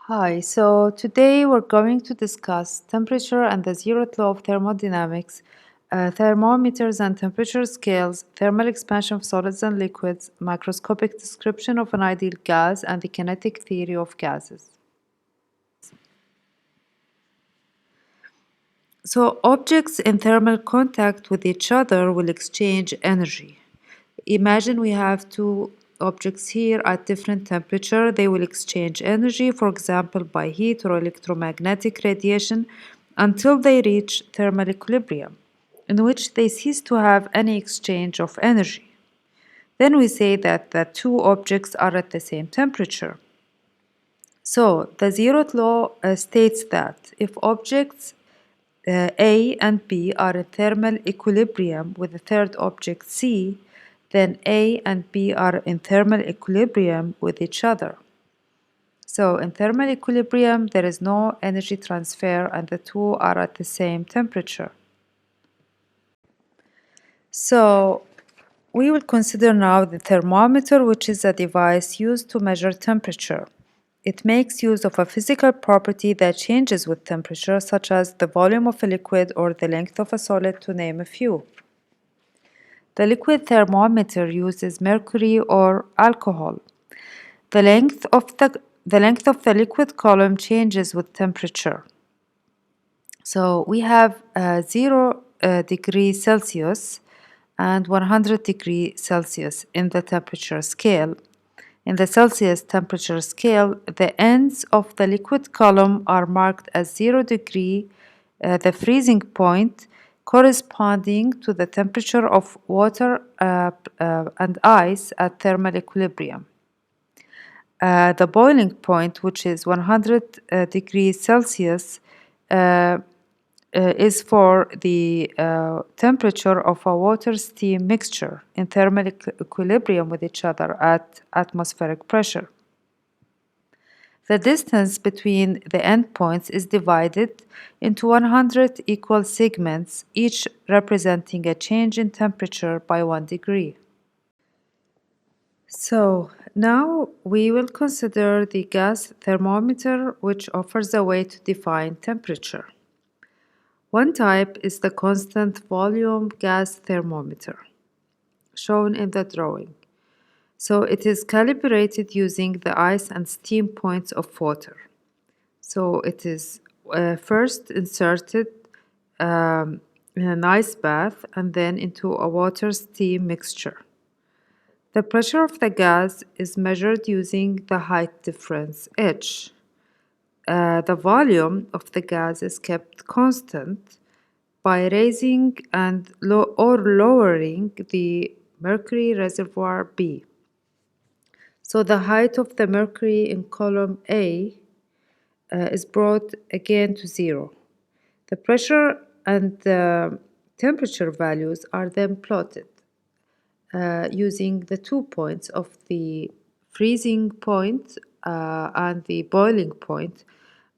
Hi, so today we're going to discuss temperature and the zeroth law of thermodynamics, thermometers and temperature scales, thermal expansion of solids and liquids, macroscopic description of an ideal gas, and the kinetic theory of gases. So, objects in thermal contact with each other will exchange energy. Imagine we have two objects here at different temperature. They will exchange energy, for example, by heat or electromagnetic radiation, until they reach thermal equilibrium, in which they cease to have any exchange of energy. Then we say that the two objects are at the same temperature. So, the zeroth law states that if objects A and B are in thermal equilibrium with the third object C, then A and B are in thermal equilibrium with each other. So in thermal equilibrium, there is no energy transfer and the two are at the same temperature. So we will consider now the thermometer, which is a device used to measure temperature. It makes use of a physical property that changes with temperature, such as the volume of a liquid or the length of a solid, to name a few. The liquid thermometer uses mercury or alcohol. The length of the liquid column changes with temperature. So we have 0 degree Celsius and 100 degree Celsius in the temperature scale. In the Celsius temperature scale, the ends of the liquid column are marked as 0 degree, the freezing point, corresponding to the temperature of water and ice at thermal equilibrium. The boiling point, which is 100 degrees Celsius, is for the temperature of a water-steam mixture in thermal equilibrium with each other at atmospheric pressure. The distance between the endpoints is divided into 100 equal segments, each representing a change in temperature by 1 degree. So now we will consider the gas thermometer, which offers a way to define temperature. One type is the constant volume gas thermometer, shown in the drawing. So it is calibrated using the ice and steam points of water. So it is first inserted in an ice bath and then into a water-steam mixture. The pressure of the gas is measured using the height difference h. The volume of the gas is kept constant by raising or lowering the mercury reservoir B. So the height of the mercury in column A is brought again to 0. The pressure and the temperature values are then plotted using the 2 points of the freezing point and the boiling point,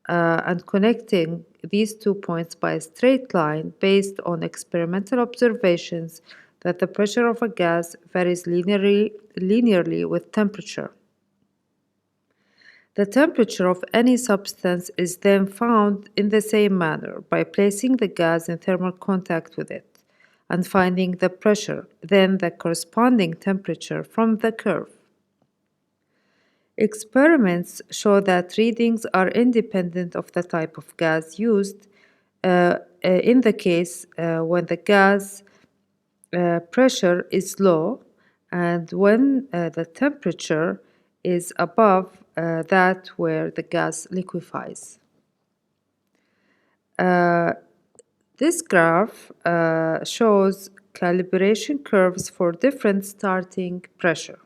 and connecting these 2 points by a straight line based on experimental observations that the pressure of a gas varies linearly with temperature. The temperature of any substance is then found in the same manner by placing the gas in thermal contact with it and finding the pressure, then the corresponding temperature from the curve. Experiments show that readings are independent of the type of gas used in the case when the gas pressure is low and when the temperature is above that where the gas liquefies. This graph shows calibration curves for different starting pressure.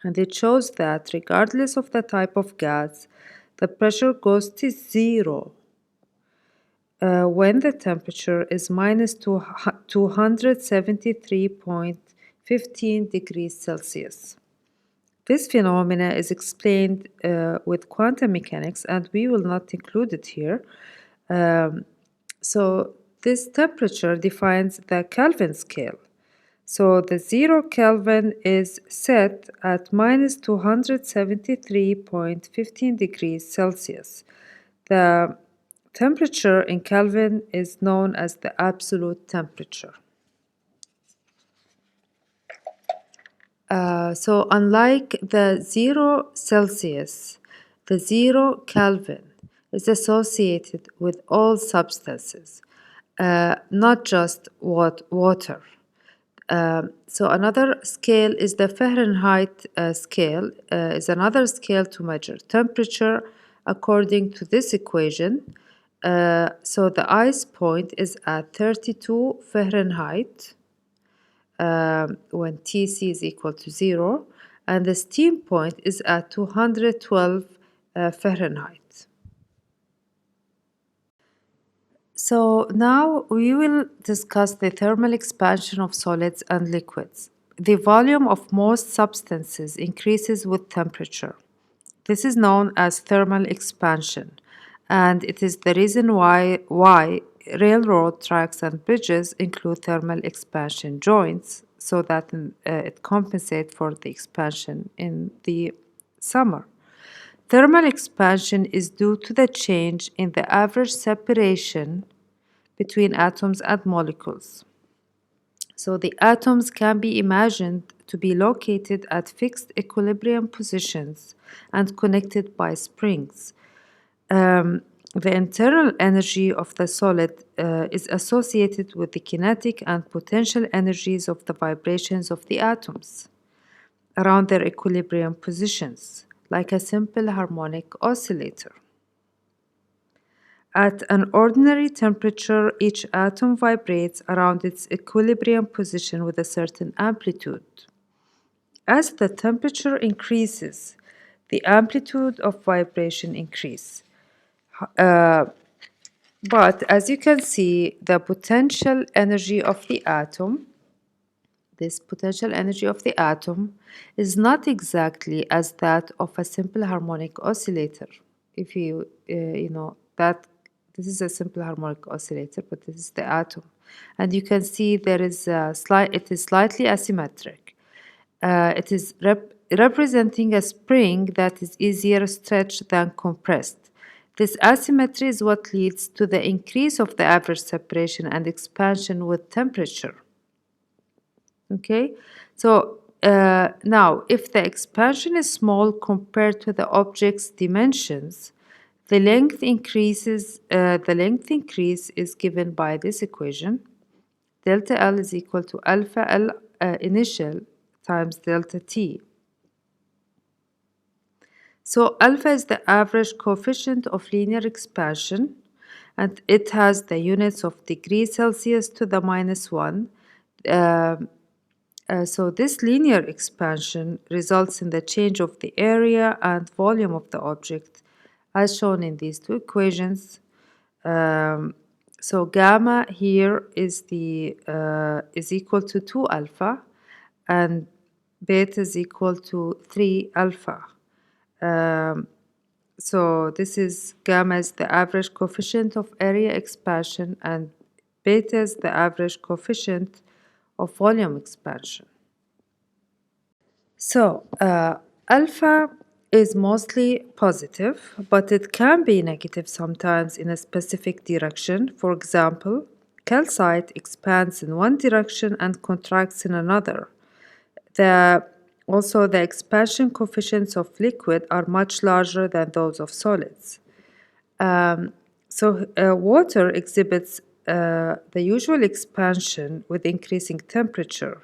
And it shows that regardless of the type of gas, the pressure goes to 0 when the temperature is minus 273.15 degrees Celsius. This phenomena is explained with quantum mechanics, and we will not include it here. So this temperature defines the Kelvin scale. So the 0 Kelvin is set at minus 273.15 degrees Celsius. The temperature in Kelvin is known as the absolute temperature. So unlike the 0 Celsius, the 0 Kelvin is associated with all substances, not just water. So another scale is the Fahrenheit scale, is another scale to measure temperature according to this equation. So the ice point is at 32 Fahrenheit when Tc is equal to 0, and the steam point is at 212 Fahrenheit. So now we will discuss the thermal expansion of solids and liquids. The volume of most substances increases with temperature. This is known as thermal expansion, and it is the reason why railroad tracks and bridges include thermal expansion joints so that it compensates for the expansion in the summer. Thermal expansion is due to the change in the average separation between atoms and molecules. So the atoms can be imagined to be located at fixed equilibrium positions and connected by springs. The internal energy of the solid is associated with the kinetic and potential energies of the vibrations of the atoms around their equilibrium positions, like a simple harmonic oscillator. At an ordinary temperature, each atom vibrates around its equilibrium position with a certain amplitude. As the temperature increases, the amplitude of vibration increases. But as you can see, the potential energy of the atom, this potential energy of the atom, is not exactly as that of a simple harmonic oscillator. If you know that this is a simple harmonic oscillator, but this is the atom, and you can see there is it is slightly asymmetric. It is representing a spring that is easier stretched than compressed. This asymmetry is what leads to the increase of the average separation and expansion with temperature. Okay, so now if the expansion is small compared to the object's dimensions, the length increase is given by this equation. Delta L is equal to alpha L initial times delta T. So alpha is the average coefficient of linear expansion, and it has the units of degrees Celsius to the -1. So this linear expansion results in the change of the area and volume of the object, as shown in these two equations. So gamma here is equal to 2 alpha, and beta is equal to 3 alpha. So this is gamma is the average coefficient of area expansion, and beta is the average coefficient of volume expansion. So alpha is mostly positive, but it can be negative sometimes in a specific direction. For example, calcite expands in one direction and contracts in another. Also, the expansion coefficients of liquid are much larger than those of solids. Water exhibits the usual expansion with increasing temperature.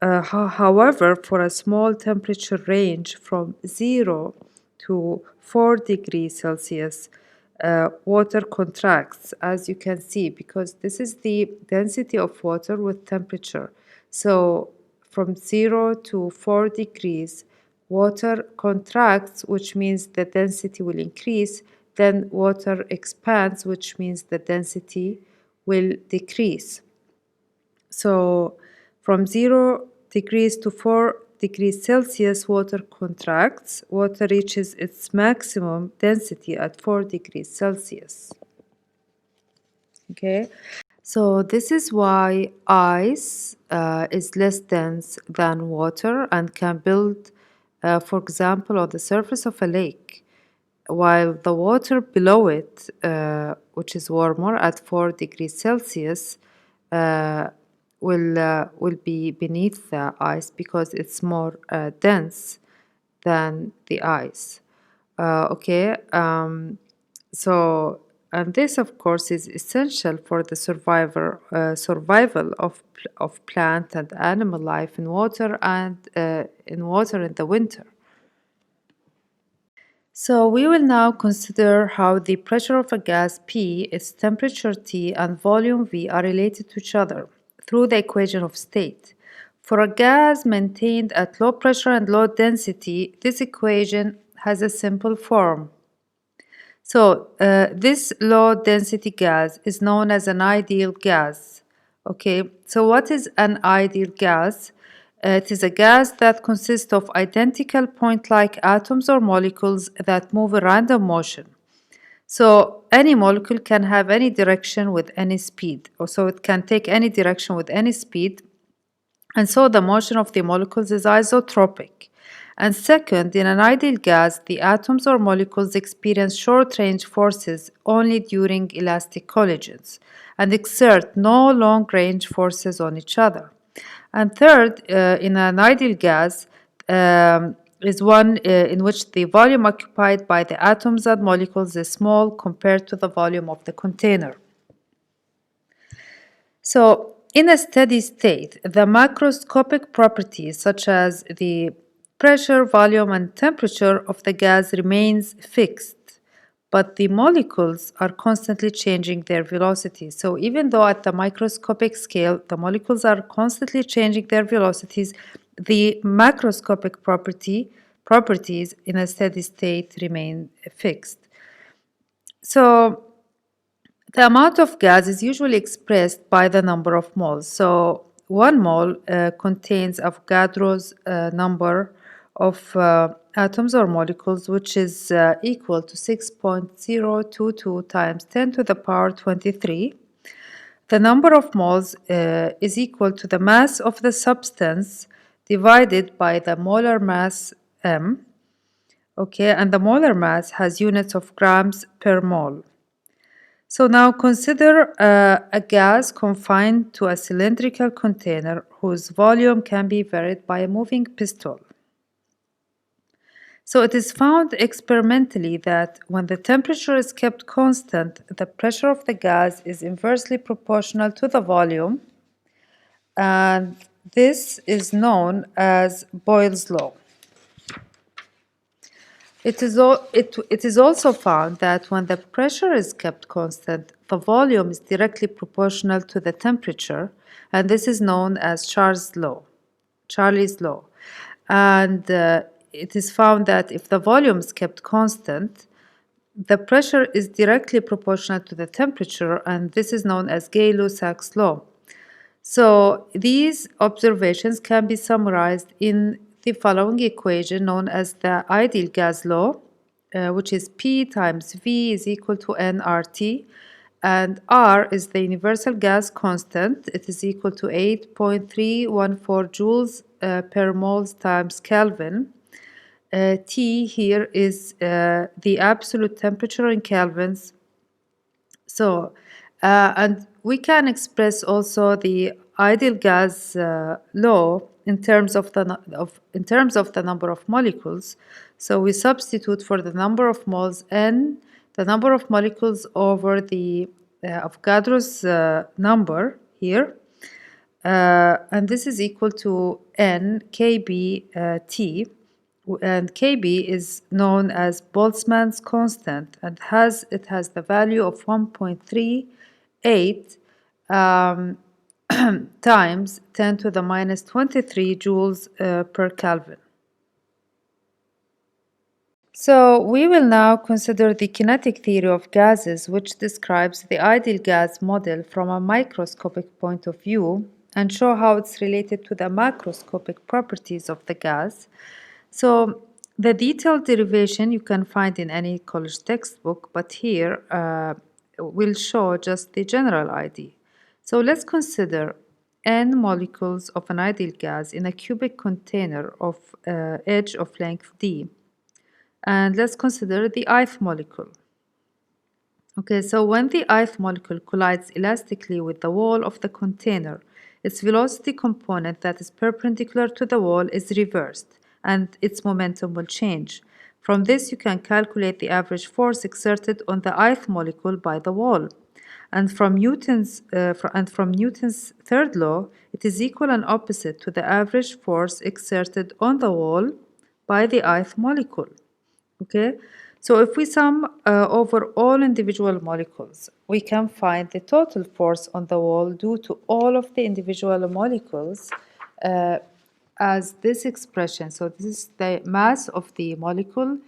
However, for a small temperature range from 0 to 4 degrees Celsius, water contracts, as you can see, because this is the density of water with temperature. So from 0 to 4 degrees, water contracts, which means the density will increase. Then water expands, which means the density will decrease. So from 0 degrees to 4 degrees Celsius, water contracts. Water reaches its maximum density at 4 degrees Celsius. Okay. So this is why ice is less dense than water and can build, for example, on the surface of a lake, while the water below it, which is warmer at 4 degrees Celsius, uh, will be beneath the ice because it's more dense than the ice. Okay, so and this, of course, is essential for the survival of plant and animal life in water and in water in the winter. So we will now consider how the pressure of a gas P, its temperature T, and volume V are related to each other through the equation of state. For a gas maintained at low pressure and low density, this equation has a simple form. So this low density gas is known as an ideal gas. Okay, so what is an ideal gas? It is a gas that consists of identical point-like atoms or molecules that move in random motion. So any molecule can have any direction with any speed, or so it can take any direction with any speed, and so the motion of the molecules is isotropic. And second, in an ideal gas, the atoms or molecules experience short-range forces only during elastic collisions and exert no long-range forces on each other. And third, in an ideal gas, is one in which the volume occupied by the atoms and molecules is small compared to the volume of the container. So, in a steady state, the macroscopic properties such as the pressure, volume, and temperature of the gas remains fixed, but the molecules are constantly changing their velocity. So, even though at the microscopic scale the molecules are constantly changing their velocities, the macroscopic properties in a steady state remain fixed. So, the amount of gas is usually expressed by the number of moles. So, 1 mole contains Avogadro's number of atoms or molecules, which is equal to 6.022 times 10 to the power 23. The number of moles is equal to the mass of the substance divided by the molar mass m. Okay, and the molar mass has units of grams per mole. So now consider a gas confined to a cylindrical container whose volume can be varied by a moving piston. So it is found experimentally that when the temperature is kept constant, the pressure of the gas is inversely proportional to the volume, and this is known as Boyle's law. It is also found that when the pressure is kept constant, the volume is directly proportional to the temperature, and this is known as Charlie's law. And it is found that if the volume is kept constant, the pressure is directly proportional to the temperature, and this is known as Gay-Lussac's law. So these observations can be summarized in the following equation known as the ideal gas law, which is P times V is equal to nRT, and R is the universal gas constant. It is equal to 8.314 joules per moles times Kelvin. T here is the absolute temperature in kelvins. So, and we can express also the ideal gas law in terms of the number of molecules. So we substitute for the number of moles n, the number of molecules over the Avogadro's number here, and this is equal to n kb t. And Kb is known as Boltzmann's constant and it has the value of 1.38 times 10 to the minus 23 joules per Kelvin. So we will now consider the kinetic theory of gases, which describes the ideal gas model from a microscopic point of view and show how it's related to the macroscopic properties of the gas. So the detailed derivation you can find in any college textbook, but here we'll show just the general idea. So let's consider n molecules of an ideal gas in a cubic container of edge of length d. And let's consider the ith molecule. Okay, so when the ith molecule collides elastically with the wall of the container, its velocity component that is perpendicular to the wall is reversed, and its momentum will change. From this, you can calculate the average force exerted on the ith molecule by the wall. And from Newton's third law, it is equal and opposite to the average force exerted on the wall by the ith molecule. Okay, so if we sum over all individual molecules, we can find the total force on the wall due to all of the individual molecules uh, as this expression. So this is the mass of the molecule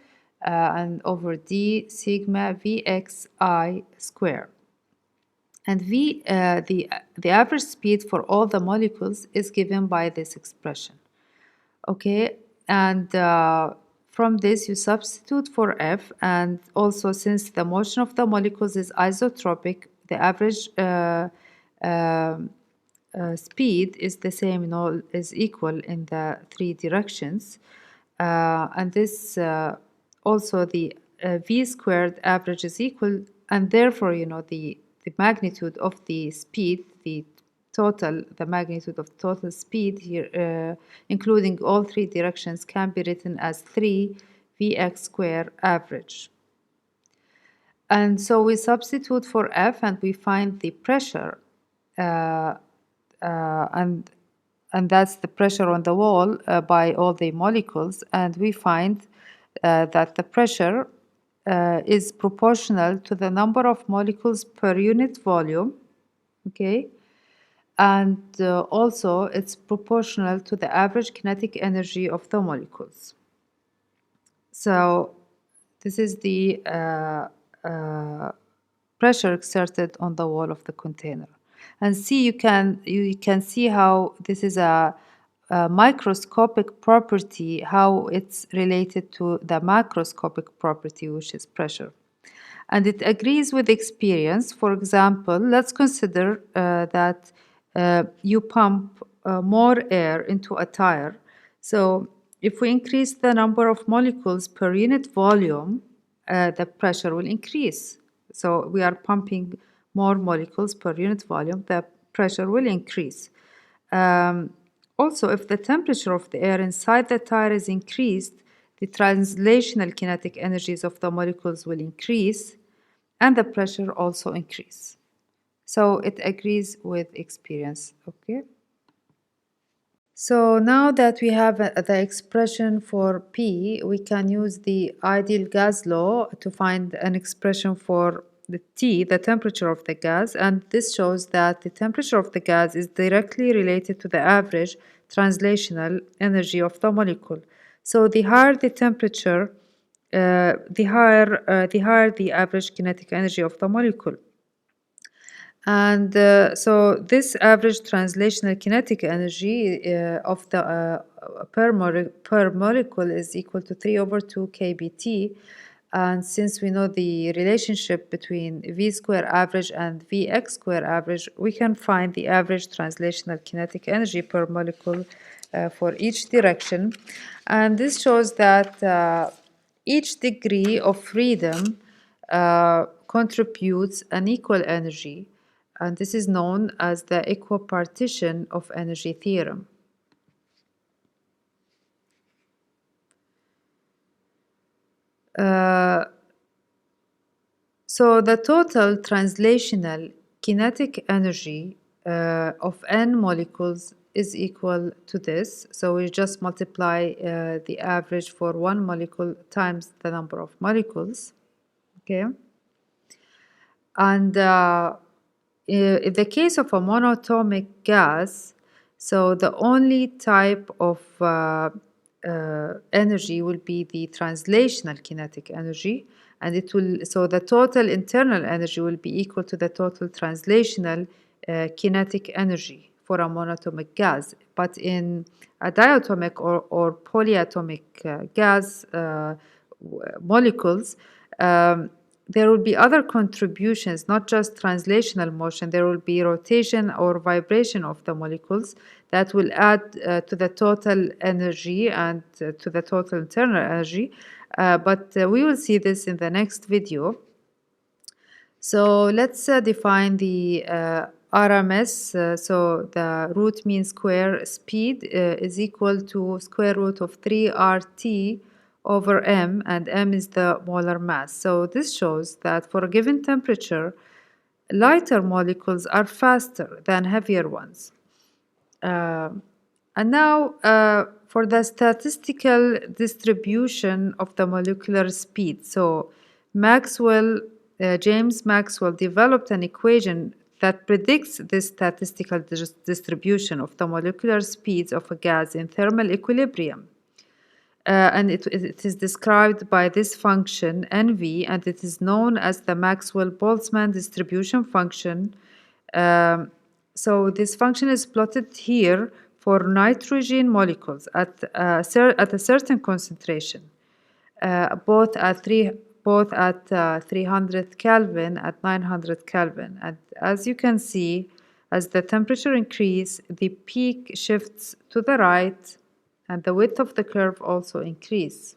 and over d sigma Vxi square. And the average speed for all the molecules is given by this expression. Okay, and from this you substitute for F, and also since the motion of the molecules is isotropic, the average speed is the same in all, is equal in the three directions. And this also the V squared average is equal, and therefore, the magnitude of the speed, the magnitude of total speed here, including all three directions, can be written as 3 Vx square average. And so we substitute for F and we find the pressure, and that's the pressure on the wall by all the molecules, and we find that the pressure is proportional to the number of molecules per unit volume, okay, and also it's proportional to the average kinetic energy of the molecules. So this is the pressure exerted on the wall of the container. And see, you can see how this is a microscopic property, how it's related to the macroscopic property, which is pressure. And it agrees with experience. For example, let's consider that you pump more air into a tire. So if we increase the number of molecules per unit volume, the pressure will increase. So we are pumping more molecules per unit volume, the pressure will increase. Also, if the temperature of the air inside the tire is increased, the translational kinetic energies of the molecules will increase, and the pressure also increase. So it agrees with experience, okay? So now that we have the expression for P, we can use the ideal gas law to find an expression for the T, the temperature of the gas, and this shows that the temperature of the gas is directly related to the average translational energy of the molecule. So the higher the temperature, the higher the average kinetic energy of the molecule. And so this average translational kinetic energy of the per molecule is equal to 3 over 2 kBt. And since we know the relationship between V square average and Vx square average, we can find the average translational kinetic energy per molecule for each direction. And this shows that each degree of freedom contributes an equal energy, and this is known as the equipartition of energy theorem. So the total translational kinetic energy of n molecules is equal to this. So we just multiply the average for one molecule times the number of molecules, okay? And in the case of a monatomic gas, so the only type of energy will be the translational kinetic energy, and so the total internal energy will be equal to the total translational kinetic energy for a monatomic gas. But in a diatomic or polyatomic gas molecules, there will be other contributions, not just translational motion. There will be rotation or vibration of the molecules that will add to the total energy and to the total internal energy. But we will see this in the next video. So let's define the RMS. So the root mean square speed is equal to square root of 3RT over m, and m is the molar mass. So this shows that for a given temperature, lighter molecules are faster than heavier ones. And now for the statistical distribution of the molecular speed. So James Maxwell developed an equation that predicts this statistical distribution of the molecular speeds of a gas in thermal equilibrium. And it is described by this function NV, and it is known as the Maxwell-Boltzmann distribution function. So this function is plotted here for nitrogen molecules at a certain concentration, both at 300 Kelvin, at 900 Kelvin. And as you can see, as the temperature increases, the peak shifts to the right, and the width of the curve also increases.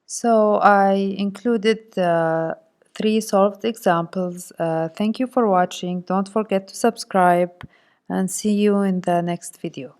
So I included 3 solved examples. Thank you for watching. Don't forget to subscribe, and see you in the next video.